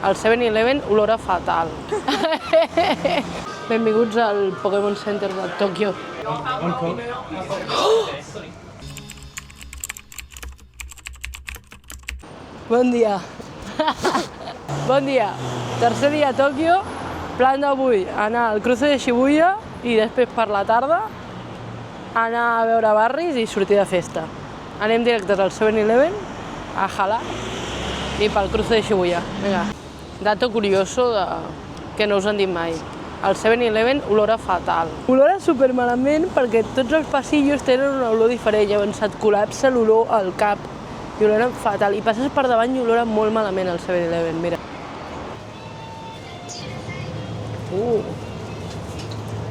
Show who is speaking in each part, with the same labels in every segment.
Speaker 1: al 7-Eleven olora fatal. Benvinguts al Pokémon Center de Tòquio. Bon dia. Bon dia. Tercer dia a Tòquio. Plan d'avui, anar al cruce de Shibuya i després per la tarda anar a veure barris i sortir de festa. Anem directes al 7-Eleven, a Hala i pel cruce de Shibuya. Vinga. Dato curioso que no us han dit mai. Al 7-Eleven olora fatal. Olora supermalament perquè tots els passillos tenen una olor diferent, llavors et col·lapsa l'olor al cap i olora fatal. I passes per davant i olora molt malament al 7-Eleven, mira.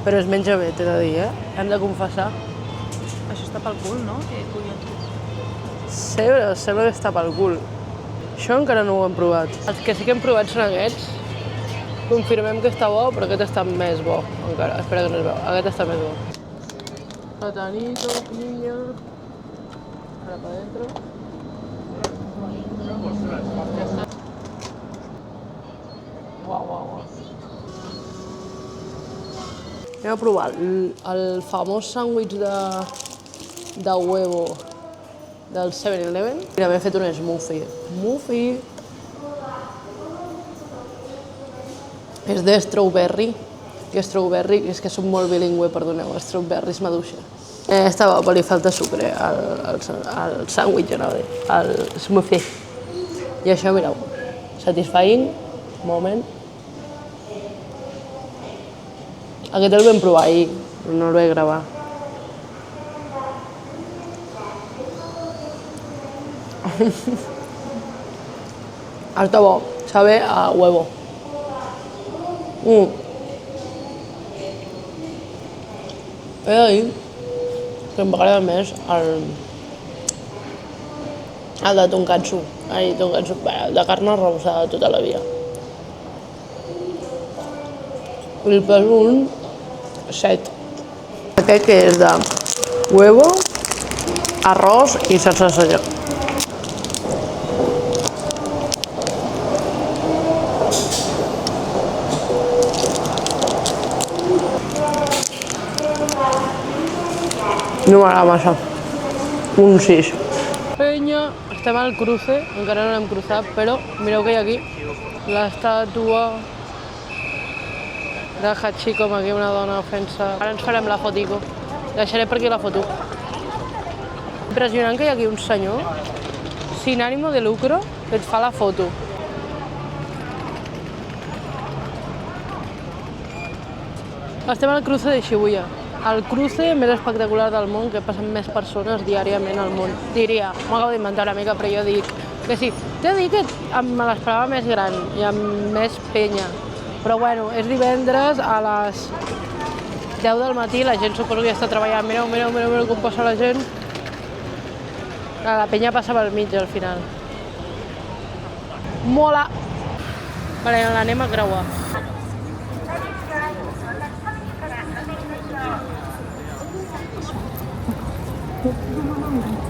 Speaker 1: Però es menja bé, t'he de dir, Hem de confessar.
Speaker 2: Això està pel cul, no? Que collons.
Speaker 1: Sembla que està pel cul. Això encara no ho hem provat. Els que sí que hem provat són aquests. Confirmem que està bo, però aquest està més bo encara. Espera que no es veu. Aquest està més bo. Platanito, piña... Ara pa dentro. Uau. Anem a provar el famós sàndwich de huevo del 7-Eleven. Mira, m'he fet un smoothie. És de strawberry. I strawberry, és que soc molt bilingüe, perdoneu, strawberries maduixa. Està bo, però li falta sucre al sàndwich, al smoothie. I això, mireu, satisfying, moment. Aquest el vam provar ahir, però no el vaig gravar. Està bo, sabe a huevo. He de dir que m'agrada més el de tonkatsu. El de carn arrebossada tota la vida. Li poso un 7. Aquest que és de huevo, arròs i salsa soja. No m'agrada massa. Un 6. Penya, estem al cruce, encara no l'hem cruzat, però mireu que hi ha aquí l'estàtua de Hachiko, amb aquí una dona fent-se... Ara ens farem la fotico. Deixaré per aquí la foto. Impressionant que hi ha aquí un senyor, sin ánimo de lucro, que et fa la foto. Estem al cruce de Shibuya. El cruce més espectacular del món, que passen més persones diàriament al món. Diria, m'ho acabo d'inventar una mica, però jo dic que sí. T'he de dir que me l'esperava més gran i amb més penya. Però bueno, és divendres a les 10 del matí, la gent suposo que ja està treballant. Mireu com passa la gent. La penya passa pel mig al final. Mola! Vale, l'anem a creuar.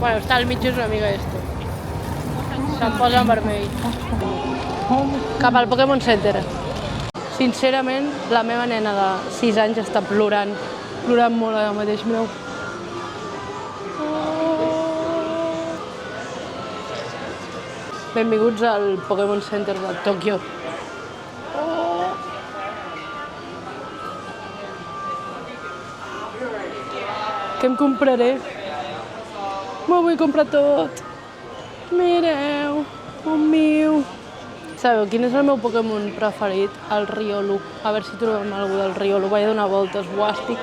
Speaker 1: Bueno, està al mig és una mica esto. Se'm posa en vermell. Cap al Pokémon Center. Sincerament, la meva nena de 6 anys està plorant molt ara mateix, mireu. Benvinguts al Pokémon Center de Tòquio. Què em compraré? M'ho vull comprar tot. Mireu, un miu. Sabeu quin és el meu Pokémon preferit? El Riolu. A veure si trobem algú del Riolu. Vaig donar voltes, guàstic.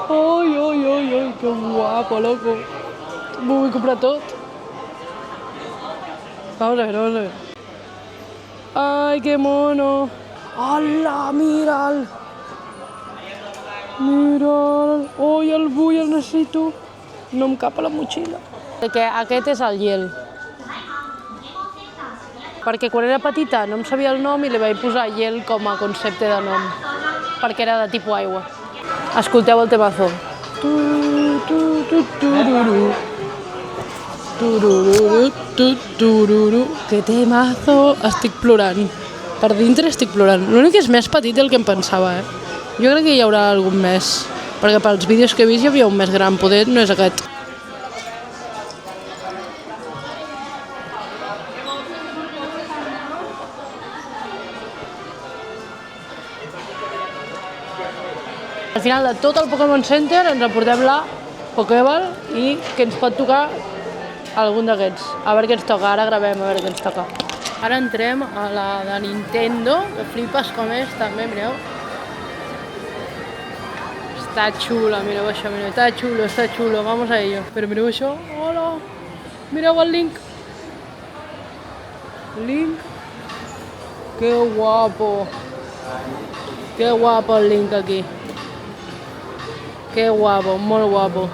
Speaker 1: Ai, que guapo, loco. M'ho vull comprar tot. Vamos a ver. Ai, que mono. Hola, mira'l. Ai, el vull, el necessito. No em cap a la motxilla. Aquest és el Yel. Perquè quan era petita no em sabia el nom i li vaig posar Yel com a concepte de nom, perquè era de tipus aigua. Escolteu el temazo. Que temazo! Estic plorant. Per dintre estic plorant. L'únic que és més petit del que em pensava, eh? Jo crec que hi haurà algun més, perquè pels vídeos que he vist hi havia un més gran, poder no és aquest. Al final de tot el Pokémon Center ens emportem la Pokéball i que ens pot tocar algun d'aquests. A veure què ens toca, ara gravem a veure què ens toca. Ara entrem a la de Nintendo, que flipes com és també, mireu. Està xula, mireu això, mireu, està xulo, vamos a ello. Però mireu això, hola, mireu el Link. Link, que guapo el Link aquí. Que guapo, molt guapo.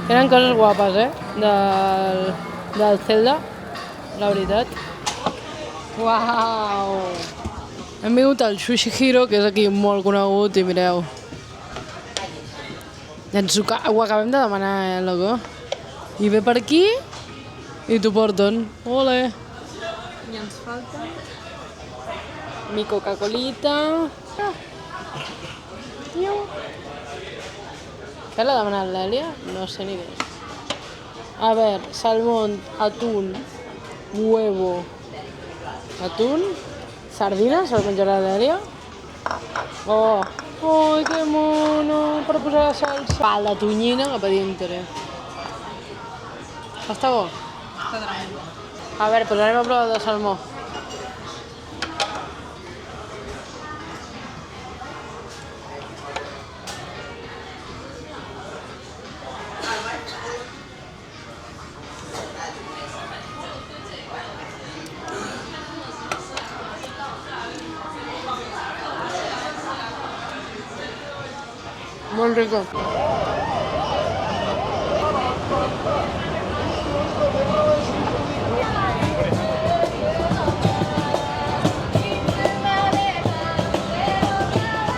Speaker 1: Tenen coses guapes, del Zelda, la veritat. Uau! Hem vingut al Sushi Hero, que és aquí molt conegut, i mireu. Ho acabem de demanar, loco. I ve per aquí i t'ho porten. Ole!
Speaker 2: I ens falta...
Speaker 1: Mi Coca-Colita. Què l'ha demanat l'Èlia? No sé ni què és. A veure, salmón, atún, huevo, atún, sardines, se'l menjarà l'Èlia. Oh, ai, que mono, per posar la salsa. Pal de tonyina cap a dintre. Està bo?
Speaker 2: Està tremendo.
Speaker 1: A veure, doncs anem a provar el de salmó. Molt rico.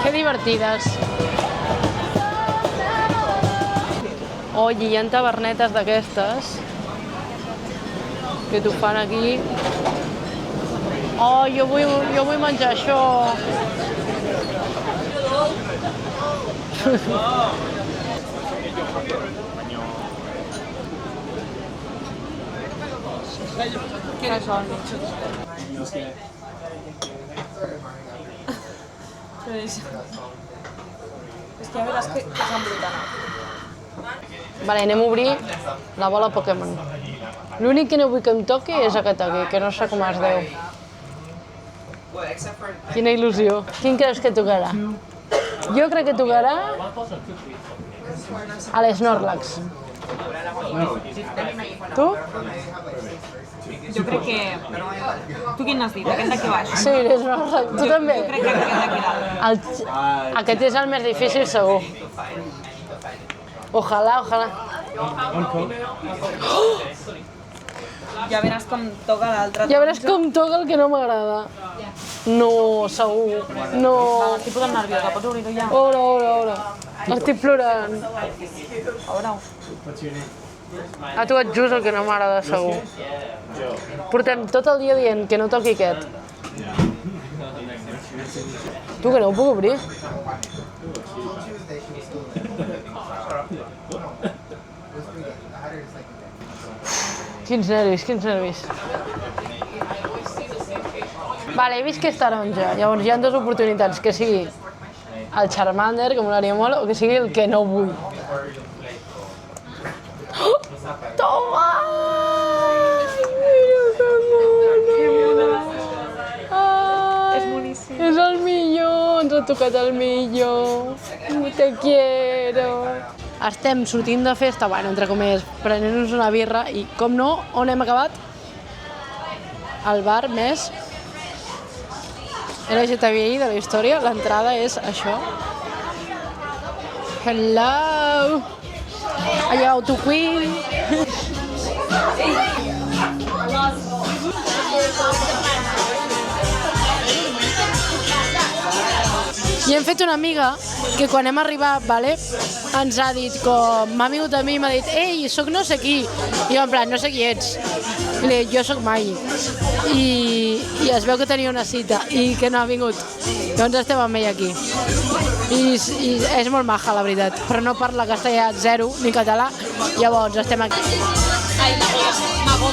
Speaker 1: Que divertides. Oi, hi ha tavernetes d'aquestes que t'ho fan aquí. Oh, jo vull menjar això.
Speaker 2: Quines són? És que ja veràs que s'embrutarà.
Speaker 1: Vale, anem a obrir la bola Pokémon. L'únic que no vull que em toqui és aquest aquí, que no sé com es diu. Quina il·lusió. Quin creus que tocarà? Jo crec que tocarà a l'Snorlax. Tu?
Speaker 2: Jo crec que... Tu quin n'has dit? Aquest d'aquí baix?
Speaker 1: Sí, l'Snorlax. Tu també?
Speaker 2: Jo crec que aquest d'aquí dalt.
Speaker 1: Aquest és el més difícil, segur. Ojalà.
Speaker 2: Ja veràs com toca l'altre.
Speaker 1: Ja veuràs com toca el que no m'agrada. No, segur. No.
Speaker 2: Estic posant nerviosa, pots obrir-ho ja?
Speaker 1: Obre. Estic plorant.
Speaker 2: Obre-ho.
Speaker 1: A tu et just el que no m'agrada, segur. Portem tot el dia dient que no toqui aquest. Tu, que no ho puc obrir? Quins nervis. Vale, he vist que és taronja. Llavors hi ha dues oportunitats, que sigui el Charmander, que m'agradaria molt, o que sigui el que no vull. Oh! Toma! Que mono!
Speaker 2: És boníssim.
Speaker 1: És el millor, ens ha tocat el millor. Te quiero. Estem sortint de festa, bueno, entre comilles, prenent-nos una birra i, com no, on hem acabat? Al bar més LGTBI de la història. L'entrada és això. Hello! Allà, autoqueen! I hem fet una amiga que quan hem arribat, vale, ens ha dit com, m'ha vingut a mi i m'ha dit ei, sóc no sé qui. I jo en plan, no sé qui ets. I li dic, jo soc Mai. I es veu que tenia una cita i que no ha vingut. Llavors estem amb ell aquí. I és molt maja, la veritat, però no parla castellà zero ni català, llavors estem aquí.
Speaker 2: Ai, Mago,